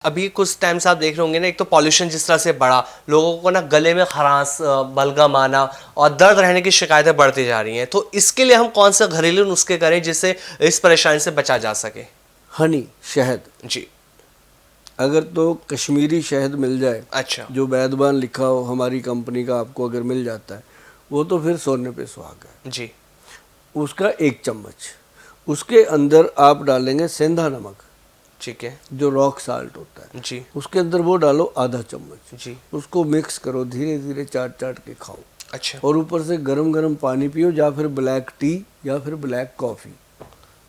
अभी कुछ टाइम से आप देख रहे होंगे ना, एक तो पॉल्यूशन जिस तरह से बढ़ा, लोगों को ना गले में खरांस, बलगम आना और दर्द रहने की शिकायतें बढ़ती जा रही हैं। तो इसके लिए हम कौन से घरेलू नुस्खे करें जिससे इस परेशानी से बचा जा सके? हनी, शहद जी। अगर तो कश्मीरी शहद मिल जाए, अच्छा। जो वैद्यवान लिखा हो हमारी कंपनी का, आपको अगर मिल जाता है वो तो फिर सोने पे सुहागा है। जी। उसका 1 चम्मच, उसके अंदर आप डालेंगे सेंधा नमक, ठीक है। जो रॉक साल्ट होता है, जी। उसके अंदर वो डालो आधा चम्मच। जी। उसको मिक्स करो, धीरे धीरे चाट चाट के खाओ। अच्छा। और ऊपर से गरम गरम पानी पियो, या फिर ब्लैक टी या फिर ब्लैक कॉफ़ी।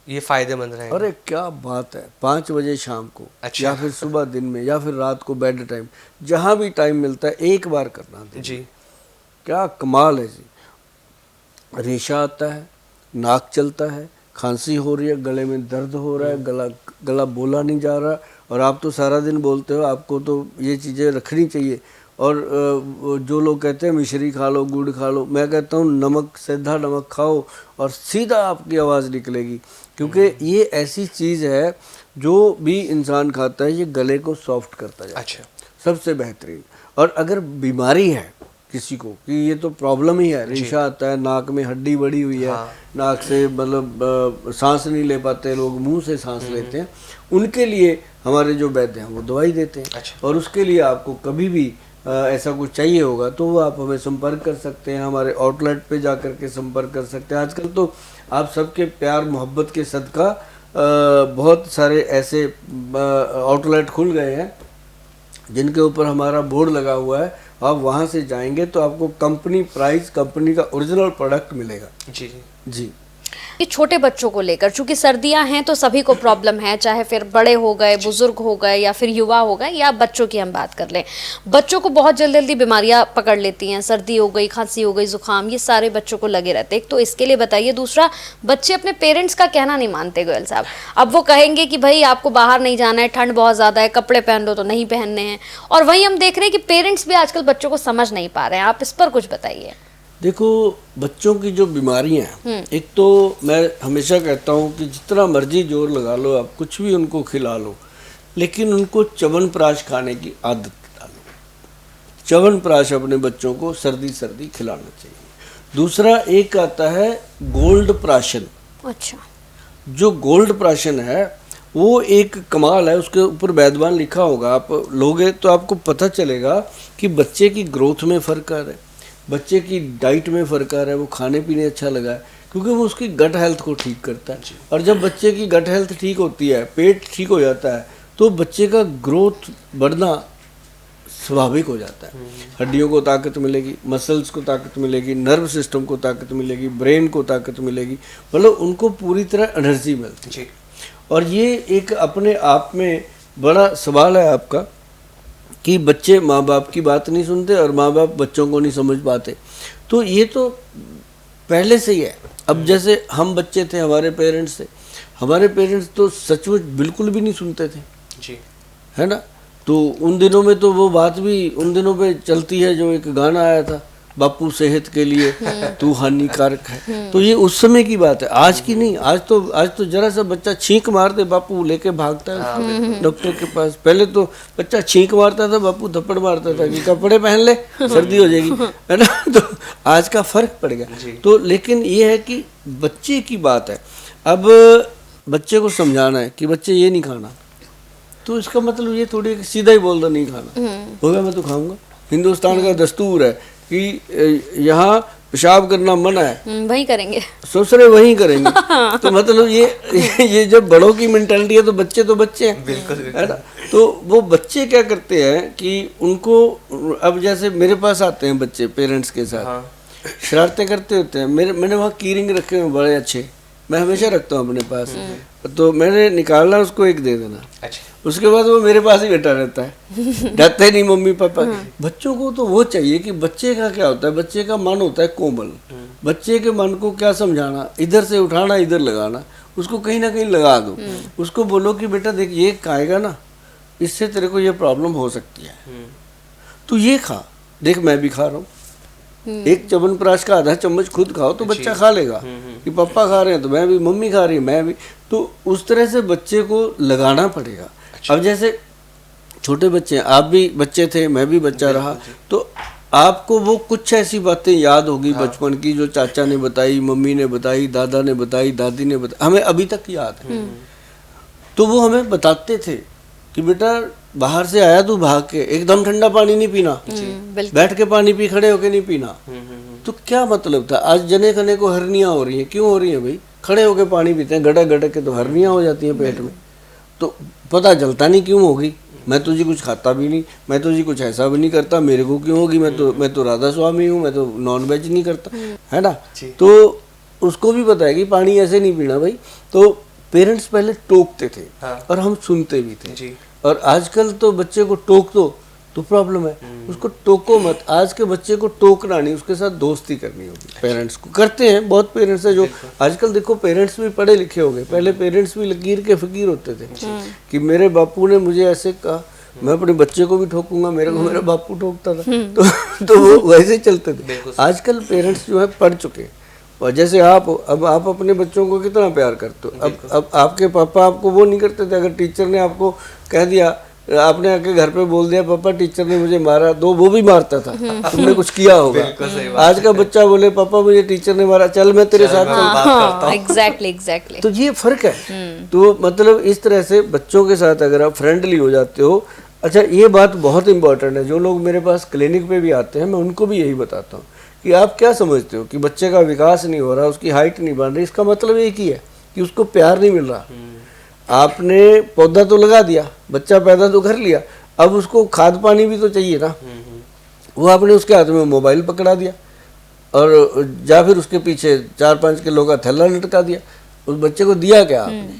ये फायदेमंद रहेगा। अरे क्या बात है, 5 बजे शाम को, अच्छा। या फिर सुबह दिन में, या फिर रात को बेड टाइम, जहाँ भी टाइम मिलता है एक बार करना दिन जी। में। क्या कमाल है जी। रेशा आता है, नाक चलता है, खांसी हो रही है, गले में दर्द हो रहा है, गला बोला नहीं जा रहा, और आप तो सारा दिन बोलते हो, आपको तो ये चीज़ें रखनी चाहिए। और जो लोग कहते हैं मिश्री खा लो, गुड़ खा लो, मैं कहता हूँ नमक, सीधा नमक खाओ और सीधा आपकी आवाज़ निकलेगी। क्योंकि ये ऐसी चीज़ है जो भी इंसान खाता है ये गले को सॉफ्ट करता जाता है। अच्छा। सबसे बेहतरीन। और अगर बीमारी है किसी को कि ये तो प्रॉब्लम ही है, रेशा आता है, नाक में हड्डी बड़ी हुई है, हाँ। नाक से मतलब सांस नहीं ले पाते लोग, मुंह से सांस लेते हैं, उनके लिए हमारे जो वैद्य हैं वो दवाई देते हैं। अच्छा। और उसके लिए आपको कभी भी ऐसा कुछ चाहिए होगा तो वो आप हमें संपर्क कर सकते हैं, हमारे आउटलेट पे जा कर के संपर्क कर सकते हैं। आजकल तो आप सबके प्यार मोहब्बत के सदका बहुत सारे ऐसे आउटलेट खुल गए हैं जिनके ऊपर हमारा बोर्ड लगा हुआ है। आप वहाँ से जाएंगे तो आपको कंपनी प्राइस, कंपनी का ओरिजिनल प्रोडक्ट मिलेगा। जी जी जी। ये छोटे बच्चों को लेकर, चूंकि सर्दियां हैं तो सभी को प्रॉब्लम है, चाहे फिर बड़े हो गए, बुजुर्ग हो गए, या फिर युवा हो गए, या बच्चों की हम बात कर लें। बच्चों को बहुत जल्दी जल्दी बीमारियां पकड़ लेती हैं, सर्दी हो गई, खांसी हो गई, जुकाम, ये सारे बच्चों को लगे रहते हैं। एक तो इसके लिए बताइए, दूसरा बच्चे अपने पेरेंट्स का कहना नहीं मानते गोयल साहब। अब वो कहेंगे कि भाई आपको बाहर नहीं जाना है, ठंड बहुत ज़्यादा है, कपड़े पहन लो तो नहीं पहनने हैं। और वहीं हम देख रहे हैं कि पेरेंट्स भी आजकल बच्चों को समझ नहीं पा रहे हैं। आप इस पर कुछ बताइए। देखो, बच्चों की जो बीमारियां हैं, एक तो मैं हमेशा कहता हूँ कि जितना मर्जी जोर लगा लो, आप कुछ भी उनको खिला लो, लेकिन उनको च्यवनप्राश खाने की आदत डालो। च्यवनप्राश अपने बच्चों को सर्दी सर्दी खिलाना चाहिए। दूसरा एक आता है गोल्ड प्राशन। अच्छा। जो गोल्ड प्राशन है वो एक कमाल है, उसके ऊपर वैद्यवान लिखा होगा, आप लोगे तो आपको पता चलेगा कि बच्चे की ग्रोथ में फ़र्क आ रहा है, बच्चे की डाइट में फ़र्क आ रहा है, वो खाने पीने अच्छा लगा है, क्योंकि वो उसकी गट हेल्थ को ठीक करता है। और जब बच्चे की गट हेल्थ ठीक होती है, पेट ठीक हो जाता है, तो बच्चे का ग्रोथ बढ़ना स्वाभाविक हो जाता है। हड्डियों को ताकत मिलेगी, मसल्स को ताकत मिलेगी, नर्व सिस्टम को ताकत मिलेगी, ब्रेन को ताकत मिलेगी, मतलब उनको पूरी तरह एनर्जी मिलती है। और ये एक अपने आप में बड़ा सवाल है आपका कि बच्चे माँ बाप की बात नहीं सुनते और माँ बाप बच्चों को नहीं समझ पाते। तो ये तो पहले से ही है। अब जैसे हम बच्चे थे, हमारे पेरेंट्स तो सचमुच बिल्कुल भी नहीं सुनते थे जी, है ना। तो उन दिनों में तो वो बात भी उन दिनों पे चलती है, जो एक गाना आया था, बापू सेहत के लिए तू हानिकारक है। तो ये उस समय की बात है, आज की नहीं। आज तो जरा सा बच्चा छींक मार दे, बापू लेके भागता है डॉक्टर के पास। पहले तो बच्चा छींक मारता था, बापू थप्पड़ मारता था कि कपड़े पहन ले, सर्दी हो जाएगी, है ना। तो आज का फर्क पड़ गया। तो लेकिन ये है कि बच्चे की बात है, अब बच्चे को समझाना है कि बच्चे ये नहीं खाना, तो इसका मतलब ये थोड़ी सीधा ही बोल दो नहीं खाना, हो गया मैं तो खाऊंगा। हिंदुस्तान का दस्तूर है कि यहाँ पेशाब करना मना है, वही करेंगे, सोच रहे वही करेंगे। तो मतलब ये जब बड़ों की मेंटालिटी है तो बच्चे हैं, बिल्कुल, है ना। तो वो बच्चे क्या करते हैं कि उनको, अब जैसे मेरे पास आते हैं बच्चे पेरेंट्स के साथ, हाँ। शरारतें करते होते हैं। मैंने वहाँ कीरिंग रखे हुए बड़े अच्छे, मैं हमेशा रखता हूँ अपने पास। तो मैंने निकालना, उसको एक दे देना। अच्छा। उसके बाद वो मेरे पास ही बैठा रहता है, जाता ही नहीं मम्मी पापा। बच्चों को तो वो चाहिए कि बच्चे का क्या होता है, बच्चे का मन होता है कोमल। बच्चे के मन को क्या समझाना, इधर से उठाना इधर लगाना, उसको कहीं ना कहीं लगा दो। उसको बोलो कि बेटा देख, ये खाएगा ना, इससे तेरे को ये प्रॉब्लम हो सकती है, तो ये खा, देख मैं भी खा रहा हूँ। एक च्यवनप्राश का आधा चम्मच खुद खाओ तो बच्चा खा लेगा कि पापा खा रहे हैं तो मैं भी, मम्मी खा रही है मैं भी। तो उस तरह से बच्चे को लगाना पड़ेगा। अब जैसे छोटे बच्चे हैं, आप भी बच्चे थे, मैं भी बच्चा रहा, तो आपको वो कुछ ऐसी बातें याद होगी बचपन की जो चाचा ने बताई, मम्मी ने बताई, दादा ने बताई, दादी ने बताई, हमें अभी तक याद है। तो वो हमें बताते थे कि बेटा बाहर से आया तू भाग के, एकदम ठंडा पानी नहीं पीना, बिल्कुल। बैठ के पानी पी, खड़े होके नहीं पीना। तो क्या मतलब था? आज जने खने को हर्नियाँ हो रही हैं, क्यों हो रही हैं भाई? खड़े होके पानी पीते हैं, गड़क गड़क के, तो हर्नियाँ हो जाती हैं पेट में। तो पता चलता नहीं क्यों होगी। मैं तो जी कुछ खाता भी नहीं, मैं तो जी कुछ ऐसा भी नहीं करता, मेरे को क्यों होगी? मैं तो राधा स्वामी हूँ, मैं तो नॉन वेज नहीं करता, है ना? तो उसको भी पता है कि पानी ऐसे नहीं पीना भाई। तो पेरेंट्स पहले टोकते थे और हम सुनते भी थे। जी। और आजकल तो बच्चे को टोक दो तो प्रॉब्लम है, उसको टोको मत। आज के बच्चे को टोकना नहीं, उसके साथ दोस्ती करनी होगी। पेरेंट्स को करते हैं, बहुत पेरेंट्स हैं जो आजकल, देखो पेरेंट्स भी पढ़े लिखे हो गए, पहले पेरेंट्स भी लकीर के फकीर होते थे कि मेरे बापू ने मुझे ऐसे कहा, मैं अपने बच्चे को भी ठोकूंगा, मेरे को मेरा बापू ठोकता था। तो वो वैसे चलते थे। आजकल पेरेंट्स जो है पढ़ चुके, और जैसे अब आप अपने बच्चों को कितना प्यार करते हो। अब आपके पापा आपको वो नहीं करते थे, अगर टीचर ने आपको कह दिया, आपने आके घर पे बोल दिया पापा टीचर ने मुझे मारा, तो वो भी मारता था, तुमने कुछ किया होगा। आज का बच्चा बोले पापा मुझे टीचर ने मारा, चल मैं तेरे साथ चलता हूं। एग्जैक्टली। तो ये फर्क है। तो मतलब इस तरह से बच्चों के साथ अगर आप फ्रेंडली हो जाते हो। अच्छा, ये बात बहुत इंपॉर्टेंट है, जो लोग मेरे पास क्लिनिक पे भी आते हैं, मैं उनको भी यही बताता हूँ कि आप क्या समझते हो कि बच्चे का विकास नहीं हो रहा, उसकी हाइट नहीं बढ़ रही, इसका मतलब एक ही है कि उसको प्यार नहीं मिल रहा। आपने पौधा तो लगा दिया, बच्चा पैदा तो कर लिया, अब उसको खाद पानी भी तो चाहिए ना। वो आपने उसके हाथ में मोबाइल पकड़ा दिया और या फिर उसके पीछे 4-5 किलो का थैला लटका दिया, उस बच्चे को दिया क्या आपने?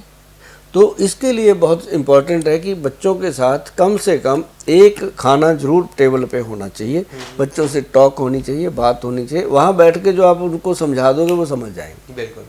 तो इसके लिए बहुत इम्पोर्टेंट है कि बच्चों के साथ कम से कम एक खाना जरूर टेबल पे होना चाहिए, बच्चों से टॉक होनी चाहिए, बात होनी चाहिए। वहाँ बैठ के जो आप उनको समझा दोगे वो समझ जाएंगे। बिल्कुल।